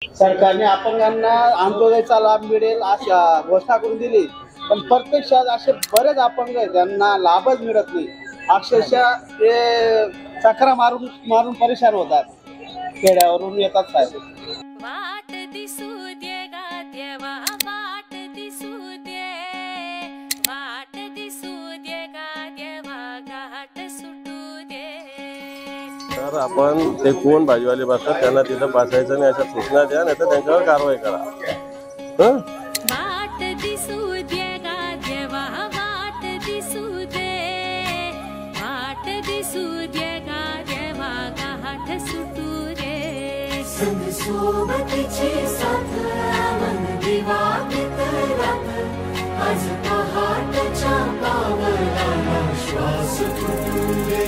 सरकारने अपंगांना अंत्योदयाचा लाभ मिळेल अशा घोषणा करून दिली, पण प्रत्यक्षात असे बरेच अपंग आहेत त्यांना लाभच मिळत नाही। अक्षरशः ते चक्रा मारून मारून परेशान होतात, खेड्यावरून येतात साहेब। वाट दिसू दे गा देवा, वाट दिसू दे, वाट दिसू दे गा देवा, घाट सुटू दे। तर आपण ते कोण भाजीवाले बसतात त्यांना तिथं बसायचं नाही अशा सूचना द्या, नाही तर त्यांच्यावर कारवाई करा। वाट दिसू दे गा देवा, वाट दिसू दे, वाट दिसू दे गा देवा, घाट सुटू दे। संग सोबतीची साथ मन दिवा रात, आज पहाटच्या पावलाला श्वास फुटू दे।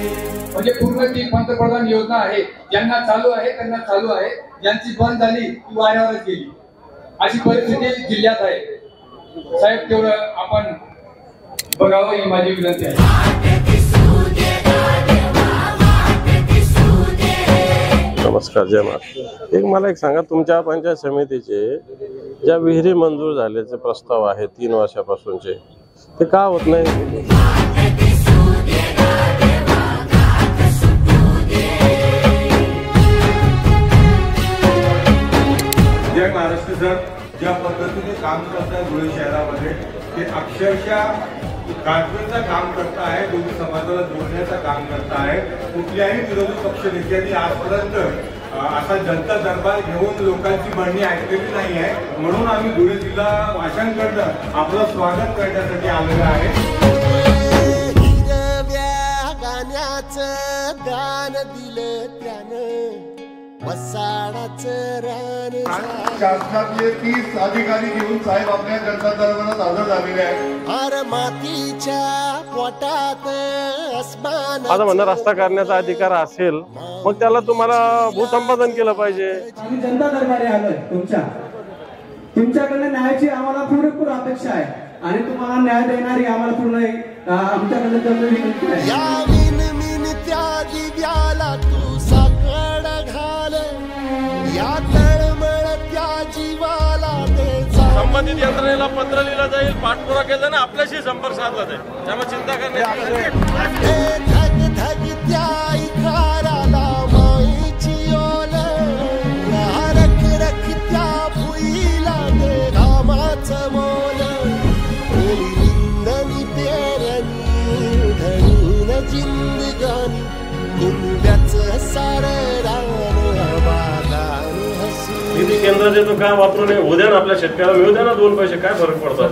म्हणजे पूर्ण ती पंतप्रधान योजना आहे, ज्यांना चालू आहे त्यांना चालू आहे, ज्यांची बंद झाली ती वाऱ्यावरच गेली, अशी परिस्थिती जिल्ह्यात आहे। साहेब तेवढं आपण बघावं ही माझी विनंती आहे। नमस्कार, जय महाराष्ट्र। मला एक सांगा, तुमच्या पंचायत समितीचे ज्या विहिरी मंजूर झाल्याचे प्रस्ताव आहे 3 वर्षापासूनचे, ते का होत नाही? जय महाराष्ट्र सर, ज्या पद्धतीने काम करत आहे धुळे शहरामध्ये, ते अक्षरशः काढण्याचं काम करत आहे, दोन्ही समाजाला जोडण्याचं काम करत आहे। कुठल्याही विरोधी पक्ष नेत्यांनी आजपर्यंत असा जनता दरबार घेऊन लोकांची म्हणणी ऐकलेली नाही आहे, म्हणून आम्ही धुळे जिल्हा वाशांकडनं आपलं स्वागत करण्यासाठी आलेलं आहे। गाण्याचं दान दिलं त्यानं, शासनातले 30 अधिकारी घेऊन साहेब आपल्या जनता दरबारात हजर झालेले आहेत। हर मातीच्या पोटात अस्मान, माझं म्हणणं, रस्ता करण्याचा अधिकार असेल मग त्याला तुम्हाला भूसंपादन केलं पाहिजे। आम्ही जनता दरबारी आलोय, तुमच्याकडे न्यायाची आम्हाला पुरेपूर अपेक्षा आहे आणि तुम्हाला न्याय देणारी आम्हाला पूर्ण आमच्याकडे विनंती आहे। या मिन त्या दिव्याला तू साकड घाल, या तळमळ त्या जीवाला दे। संबंधित यंत्रणेला पत्र लिहिलं जाईल, पाठपुरावा केला ना, आपल्याशी संपर्क साधला जाईल, त्यामुळे चिंता करण्याची धग धग त्या इकाराला माईची ओल, रख रख त्या भुईला दे रामाचं मोल। लिंदनी पेरणी धरून जिंदगानी, कुंब्याचं सार रान निधी केंद्र देतो, काय वापरू नये, उद्या आपल्या शेतकऱ्याला मिळू द्या ना 2 पैसे, काय फरक पडतात?